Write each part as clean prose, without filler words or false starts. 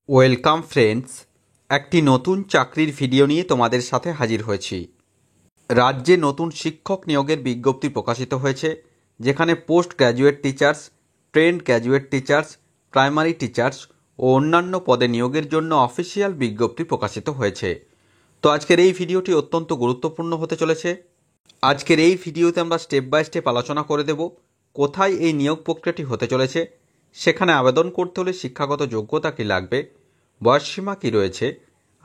Welcome friends, একটি নতুন চাকরির ভিডিও নিয়ে তোমাদের সাথে হাজির হয়েছি। রাজ্যে নতুন শিক্ষক নিয়োগের বিজ্ঞপ্তি প্রকাশিত হয়েছে, যেখানে post graduate teachers, trained graduate teachers, primary teachers ও অন্যান্য পদে নিয়োগের জন্য অফিসিয়াল বিজ্ঞপ্তি প্রকাশিত হয়েছে। তো আজকের এই ভিডিওটি অত্যন্ত গুরুত্বপূর্ণ হতে চলেছে। আজকের এই ভিডিওতে আমরা স্টেপ বাই স্টেপ আলোচনা করে দেব কোথায় এই নিয়োগ প্রক্রিয়াটি হতে চলেছে, সেখানে আবেদন করতে হলে শিক্ষাগত যোগ্যতা কী লাগবে, বয়সসীমা কী রয়েছে,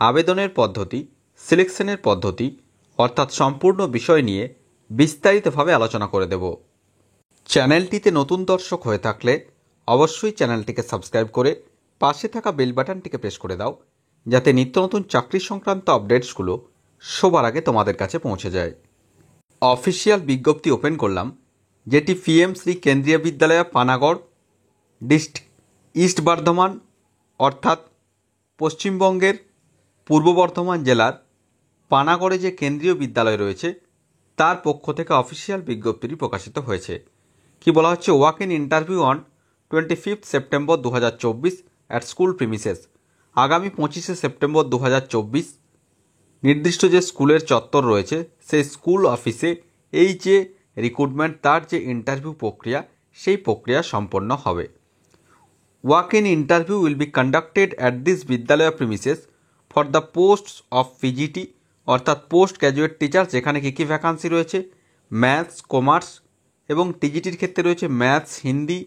আবেদনের পদ্ধতি, সিলেকশনের পদ্ধতি অর্থাৎ সম্পূর্ণ বিষয় নিয়ে বিস্তারিতভাবে আলোচনা করে দেব। চ্যানেলটিতে নতুন দর্শক হয়ে থাকলে অবশ্যই চ্যানেলটিকে সাবস্ক্রাইব করে পাশে থাকা বেল বাটনটিকে প্রেস করে দাও, যাতে নিত্য নতুন চাকরি সংক্রান্ত আপডেটসগুলো সবার আগে তোমাদের কাছে পৌঁছে যায়। অফিসিয়াল বিজ্ঞপ্তি ওপেন করলাম, যেটি পিএম শ্রী কেন্দ্রীয় বিদ্যালয় পানাগড়, ডিস্ট্রিক্ট ইস্ট বর্ধমান অর্থাৎ পশ্চিমবঙ্গের পূর্ব বর্ধমান জেলার পানাগড়ে যে কেন্দ্রীয় বিদ্যালয় রয়েছে তার পক্ষ থেকে অফিসিয়াল বিজ্ঞপ্তিটি প্রকাশিত হয়েছে। কি বলা হচ্ছে, walk in interview on 25 September 2024 at school premises. আগামী 25 সেপ্টেম্বর 2024 নির্দিষ্ট যে স্কুলের চত্বর রয়েছে সেই স্কুল অফিসে এই যে রিক্রুটমেন্ট, তার যে ইন্টারভিউ প্রক্রিয়া, সেই প্রক্রিয়া সম্পন্ন হবে। Walk-in interview will be conducted at this বিদ্যালয় premises for the posts of PGT অর্থাৎ পোস্ট গ্র্যাজুয়েট টিচার, যেখানে কী কী ভ্যাকান্সি রয়েছে, ম্যাথস, কমার্স এবং টিজিটির ক্ষেত্রে রয়েছে maths, Hindi,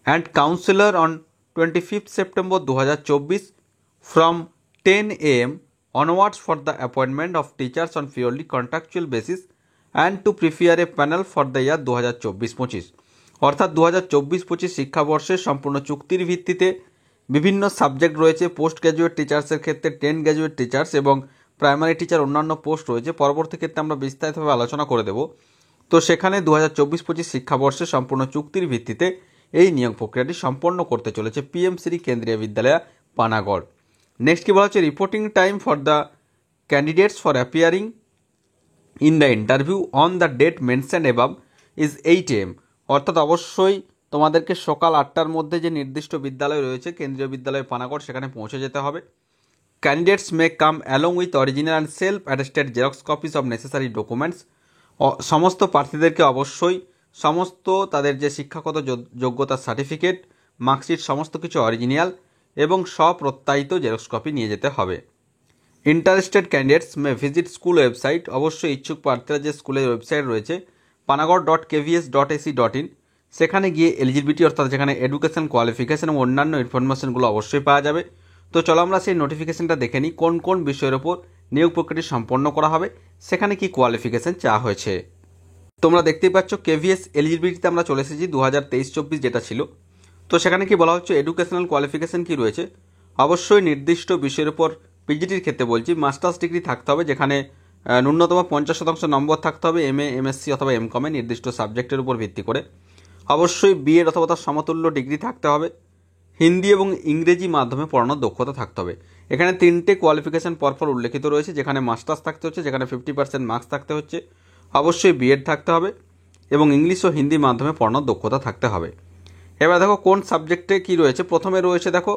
and councillor on 25 September 2024 from 10 AM onwards for the appointment of teachers on purely contractual basis and to prepare a panel for the year 2024-25 অর্থাৎ 2024-25 শিক্ষাবর্ষে সম্পূর্ণ চুক্তির ভিত্তিতে বিভিন্ন সাবজেক্ট রয়েছে। পোস্ট গ্র্যাজুয়েট টিচার্সের ক্ষেত্রে 10 গ্র্যাজুয়েট টিচার্স এবং প্রাইমারি টিচার অন্যান্য পোস্ট রয়েছে। পরবর্তী ক্ষেত্রে আমরা বিস্তারিতভাবে আলোচনা করে দেব। তো সেখানে 2024-25 শিক্ষাবর্ষে সম্পূর্ণ চুক্তির ভিত্তিতে এই নিয়োগ প্রক্রিয়াটি সম্পন্ন করতে চলেছে পিএম শ্রী কেন্দ্রীয় বিদ্যালয় পানাগড়। নেক্সট কি বলা হচ্ছে, reporting time for the candidates for appearing in the interview on the date mention above is 8 AM অর্থাৎ অবশ্যই তোমাদেরকে সকাল 8টার মধ্যে যে নির্দিষ্ট বিদ্যালয় রয়েছে কেন্দ্রীয় বিদ্যালয় পানাগড়, সেখানে পৌঁছে যেতে হবে। Candidates may come along with original and self attested xerox copies of necessary documents. সমস্ত প্রার্থীদেরকে অবশ্যই সমস্ত তাদের যে শিক্ষাগত যোগ্যতার সার্টিফিকেট, মার্কশিট সমস্ত কিছু অরিজিনাল এবং স্বপ্রত্যায়িত জেরক্স কপি নিয়ে যেতে হবে। Interested candidates may visit school website, অবশ্যই ইচ্ছুক প্রার্থীরা যে স্কুলের ওয়েবসাইট রয়েছে panagarh.kvs.ac.in, সেখানে গিয়ে এলিজিবিলিটি অর্থাৎ যেখানে এডুকেশন কোয়ালিফিকেশন এবং অন্যান্য ইনফরমেশনগুলো অবশ্যই পাওয়া যাবে। তো চলো আমরা সেই নোটিফিকেশনটা দেখে নিই, কোন কোন বিষয়ের ওপর নিয়োগ প্রক্রিয়াটি সম্পন্ন করা হবে, সেখানে কি কোয়ালিফিকেশন চাওয়া হয়েছে। তোমরা দেখতেই পাচ্ছ কেভিএস এলিজিবিলিটিতে আমরা চলে এসেছি 2023-24 যেটা ছিল। তো সেখানে কি বলা হচ্ছে, এডুকেশনাল কোয়ালিফিকেশন কি রয়েছে, অবশ্যই নির্দিষ্ট বিষয়ের উপর পিজিটির ক্ষেত্রে বলছি মাস্টার্স ডিগ্রি থাকতে হবে, যেখানে ন্যূনতম 50% নম্বর থাকতে হবে এমএ, এমএসসি অথবা এমকমে নির্দিষ্ট সাবজেক্টের উপর ভিত্তি করে। অবশ্যই বিএড অথবা তার সমতুল্য ডিগ্রি থাকতে হবে। হিন্দি এবং ইংরেজি মাধ্যমে পড়ানোর দক্ষতা থাকতে হবে। এখানে 3টে কোয়ালিফিকেশন পরপর উল্লেখিত রয়েছে, যেখানে মাস্টার্স থাকতে হচ্ছে, যেখানে 50% মার্কস থাকতে হচ্ছে, অবশ্যই বিএড থাকতে হবে এবং ইংলিশ ও হিন্দি মাধ্যমে পড়ানোর দক্ষতা থাকতে হবে। এবার দেখো কোন সাবজেক্টে কি রয়েছে। প্রথমে রয়েছে দেখো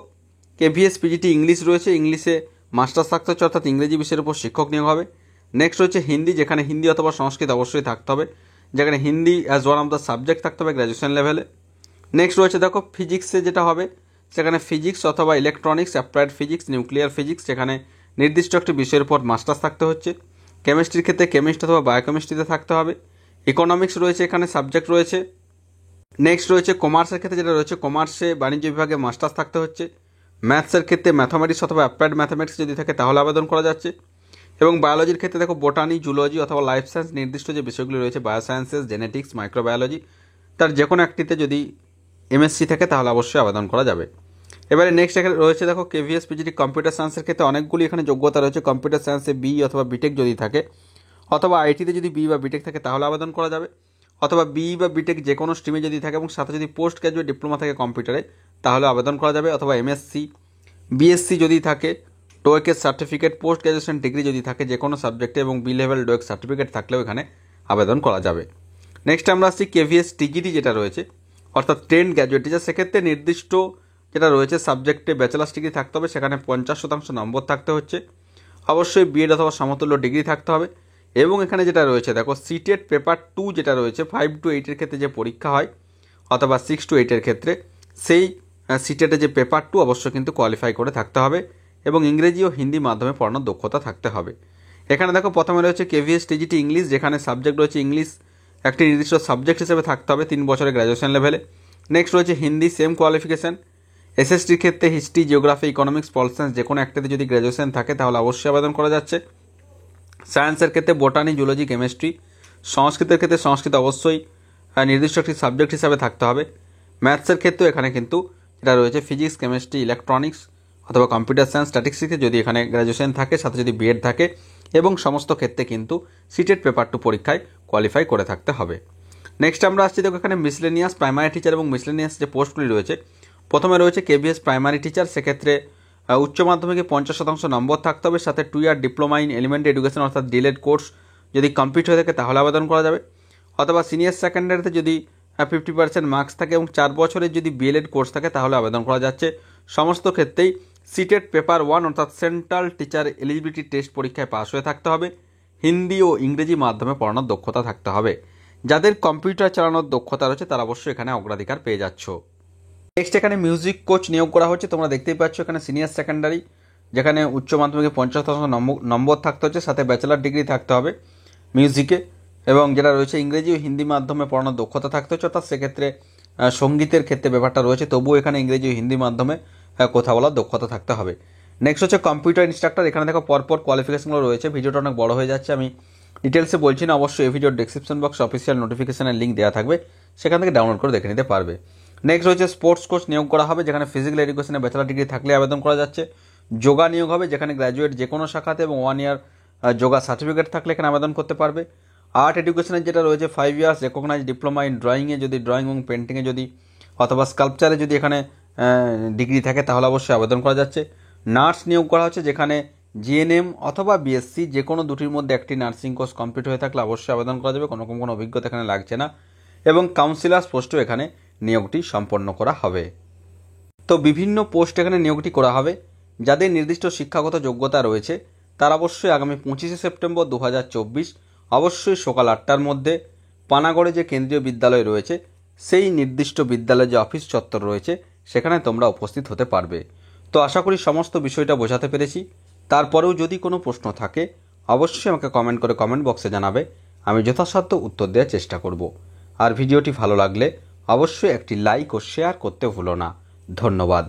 কেভিএস পিজিটি ইংলিশ রয়েছে, ইংলিশে মাস্টার্স থাকতে হচ্ছে অর্থাৎ ইংরেজি বিষয়ের উপর শিক্ষক নিয়োগ হবে। নেক্সট রয়েছে হিন্দি, যেখানে হিন্দি অথবা সংস্কৃত অবশ্যই থাকতে হবে, যেখানে Hindi as one of the subject থাকতে হবে গ্র্যাজুয়েশন লেভেলে। নেক্সট রয়েছে দেখো ফিজিক্সে যেটা হবে, সেখানে ফিজিক্স অথবা electronics, applied physics, nuclear physics, সেখানে নির্দিষ্ট একটি বিষয়ের উপর মাস্টার্স থাকতে হচ্ছে। কেমিস্ট্রির ক্ষেত্রে কেমিস্ট্রি অথবা বায়োকেমিস্ট্রিতে থাকতে হবে। ইকোনমিক্স রয়েছে, এখানে সাবজেক্ট রয়েছে। নেক্সট রয়েছে কমার্সের ক্ষেত্রে যেটা রয়েছে, কমার্সে বাণিজ্য বিভাগে মাস্টার্স থাকতে হচ্ছে। ম্যাথসের ক্ষেত্রে ম্যাথামেটিক্স অথবা অ্যাপ্লাইড ম্যাথামেটিক্স যদি থাকে তাহলে আবেদন করা যাচ্ছে। এবং বায়োলজির ক্ষেত্রে দেখো বোটানি, জুলজি অথবা লাইফ সায়েন্স নির্দিষ্ট যে বিষয়গুলি রয়েছে বায়োসায়েন্সেস, জেনেটিক্স, মাইক্রোবায়োলজি, তার যে কোনো একটিতে যদি এমএসসি থাকে তাহলে অবশ্যই আবেদন করা যাবে। এবারে নেক্সট এখানে রয়েছে দেখো কেভিএস পিজিটি কম্পিউটার সায়েন্সের ক্ষেত্রে অনেকগুলি এখানে যোগ্যতা রয়েছে। কম্পিউটার সায়েন্সে বি অথবা বিটেক যদি থাকে, অথবা আইটিতে যদি বি বা বিটেক থাকে তাহলে আবেদন করা যাবে, অথবা বি বা বিটেক যে কোনো স্ট্রিমে যদি থাকে এবং সাথে যদি পোস্ট গ্র্যাজুয়েট ডিপ্লোমা থাকে কম্পিউটারে তাহলে আবেদন করা যাবে, অথবা এমএসসি, বিএসসি যদি থাকে, টোয়েকের সার্টিফিকেট, পোস্ট গ্র্যাজুয়েশন ডিগ্রি যদি থাকে যে কোনো সাবজেক্টে এবং বি লেভেল ডোয়েক সার্টিফিকেট থাকলেও এখানে আবেদন করা যাবে। নেক্সট আমরা আসছি কেভিএস টিজিটি যেটা রয়েছে অর্থাৎ ট্রেন্ড গ্র্যাজুয়েট টিচার, সেক্ষেত্রে নির্দিষ্ট যেটা রয়েছে সাবজেক্টে ব্যাচেলার্স ডিগ্রি থাকতে হবে, সেখানে 50% নম্বর থাকতে হচ্ছে। অবশ্যই বিএড অথবা সমতুল্য ডিগ্রি থাকতে হবে। এবং এখানে যেটা রয়েছে দেখো সিটেট পেপার 2 যেটা রয়েছে 5 to 8 ক্ষেত্রে যে পরীক্ষা হয় অথবা 6 to 8 ক্ষেত্রে সেই সিটেটে যে পেপার 2 অবশ্যই কিন্তু কোয়ালিফাই করে থাকতে হবে এবং ইংরেজি ও হিন্দি মাধ্যমে পড়ানোর দক্ষতা থাকতে হবে। এখানে দেখো প্রথমে রয়েছে কেভিএস টিজিটি ইংলিশ, যেখানে সাবজেক্ট রয়েছে ইংলিশ একটি নির্দিষ্ট সাবজেক্ট হিসেবে থাকতে হবে 3 বছরের গ্র্যাজুয়েশন লেভেলে। নেক্সট রয়েছে হিন্দি সেম কোয়ালিফিকেশান। এসএসটির ক্ষেত্রে history, geography, economics, pol science যে কোনো একটাতে যদি গ্র্যাজুয়েশন থাকে তাহলে অবশ্যই আবেদন করা যাচ্ছে। সায়েন্সের ক্ষেত্রে বোটানি, জুলজি, কেমিস্ট্রি। সংস্কৃতের ক্ষেত্রে সংস্কৃত অবশ্যই নির্দিষ্ট একটি সাবজেক্ট হিসাবে থাকতে হবে। ম্যাথসের ক্ষেত্রেও এখানে কিন্তু যেটা রয়েছে ফিজিক্স, কেমিস্ট্রি, ইলেকট্রনিক্স অথবা কম্পিউটার সায়েন্স, স্ট্যাটিস্টিক্সে যদি এখানে গ্র্যাজুয়েশন থাকে, সাথে যদি বিএড থাকে এবং সমস্ত ক্ষেত্রে কিন্তু সিটেট পেপার 2 পরীক্ষায় কোয়ালিফাই করে থাকতে হবে। নেক্সট আমরা আসছি দেখো এখানে মিসলেনিয়াস প্রাইমারি টিচার এবং মিসলেনিয়াস যে পোস্টগুলি রয়েছে। প্রথমে রয়েছে কেভিএস প্রাইমারি টিচার, সেক্ষেত্রে উচ্চ মাধ্যমিকে 50% নম্বর থাকতে হবে, সাথে 2 year diploma in elementary education অর্থাৎ ডিএলএড কোর্স যদি কমপ্লিট হয়ে থাকে তাহলে আবেদন করা যাবে। অথবা সিনিয়র সেকেন্ডারিতে যদি 50% মার্কস থাকে এবং 4 বছরের যদি বিএলএড কোর্স থাকে তাহলে আবেদন করা যাচ্ছে। সমস্ত ক্ষেত্রেই সিটেট পেপার 1 অর্থাৎ সেন্ট্রাল টিচার এলিজিবিলিটি টেস্ট পরীক্ষায় পাস হয়ে থাকতে হবে। হিন্দি ও ইংরেজি মাধ্যমে পড়ানোর দক্ষতা থাকতে হবে। যাদের কম্পিউটার চালানোর দক্ষতা রয়েছে তারা অবশ্যই এখানে অগ্রাধিকার পেয়ে যাচ্ছ। নেক্সট এখানে মিউজিক কোচ নিয়োগ করা হচ্ছে, তোমরা দেখতেই পাচ্ছ এখানে সিনিয়র সেকেন্ডারি, যেখানে উচ্চ মাধ্যমিকে 50% নম্বর থাকতে হচ্ছে, সাথে ব্যাচেলার ডিগ্রি থাকতে হবে মিউজিকে এবং যেটা রয়েছে ইংরেজি ও হিন্দি মাধ্যমে পড়ানোর দক্ষতা থাকতে হচ্ছে। অর্থাৎ সেক্ষেত্রে সঙ্গীতের ক্ষেত্রে ব্যাপারটা রয়েছে, তবুও এখানে ইংরেজি ও হিন্দি মাধ্যমে কথা বলার দক্ষতা থাকতে হবে। নেক্সট হচ্ছে কম্পিউটার ইনস্ট্রাক্টর, এখানে দেখো পরপর কোয়ালিফিকেশনগুলো রয়েছে। ভিডিওটা অনেক বড় হয়ে যাচ্ছে, আমি ডিটেলসে বলছি না, অবশ্যই এই ভিডিওর ডেসক্রিপশন বক্সে অফিসিয়াল নোটিফিকেশনের লিঙ্ক দেওয়া থাকবে, সেখান থেকে ডাউনলোড করে দেখে নিতে পারবে। নেক্সট হচ্ছে স্পোর্টস কোচ নিয়োগ করা হবে, যেখানে ফিজিক্যাল এডুকেশনে ব্যাচেলার ডিগ্রি থাকলে আবেদন করা যাচ্ছে। যোগা নিয়োগ হবে, যেখানে গ্র্যাজুয়েট যে কোনো শাখাতে এবং 1 ইয়ার যোগা সার্টিফিকেট থাকলে এখানে আবেদন করতে পারবে। আর্ট এডুকেশনের যেটা রয়েছে 5 ইয়ার্স রেকগনাইজ ডিপ্লোমা ইন ড্রয়িংয়ে যদি ড্রয়িং এবং পেন্টিংয়ে যদি অথবা স্কাল্পচারে যদি এখানে ডিগ্রি থাকে তাহলে অবশ্যই আবেদন করা যাচ্ছে। নার্স নিয়োগ করা হচ্ছে, যেখানে জিএনএম অথবা বিএসসি যে কোনো দুটির মধ্যে একটি নার্সিং কোর্স কমপ্লিট হয়ে থাকলে অবশ্যই আবেদন করা যাবে, কোনো অভিজ্ঞতা এখানে লাগছে না। এবং কাউন্সিলার্স পোস্টও এখানে নিয়োগটি সম্পন্ন করা হবে। তো বিভিন্ন পোস্ট এখানে নিয়োগটি করা হবে। যাদের নির্দিষ্ট শিক্ষাগত যোগ্যতা রয়েছে তারা অবশ্যই আগামী 25শে সেপ্টেম্বর 2024 অবশ্যই সকাল 8টার মধ্যে পানাগড়ে যে কেন্দ্রীয় বিদ্যালয় রয়েছে সেই নির্দিষ্ট বিদ্যালয়ে যে অফিস চত্বর রয়েছে সেখানে তোমরা উপস্থিত হতে পারবে। তো আশা করি সমস্ত বিষয়টা বোঝাতে পেরেছি। তারপরেও যদি কোনো প্রশ্ন থাকে অবশ্যই আমাকে কমেন্ট করে কমেন্ট বক্সে জানাবে, আমি যথাসাধ্য উত্তর দেওয়ার চেষ্টা করব। আর ভিডিওটি ভালো লাগলে অবশ্যই একটি লাইক ও শেয়ার করতে ভুলো না। ধন্যবাদ।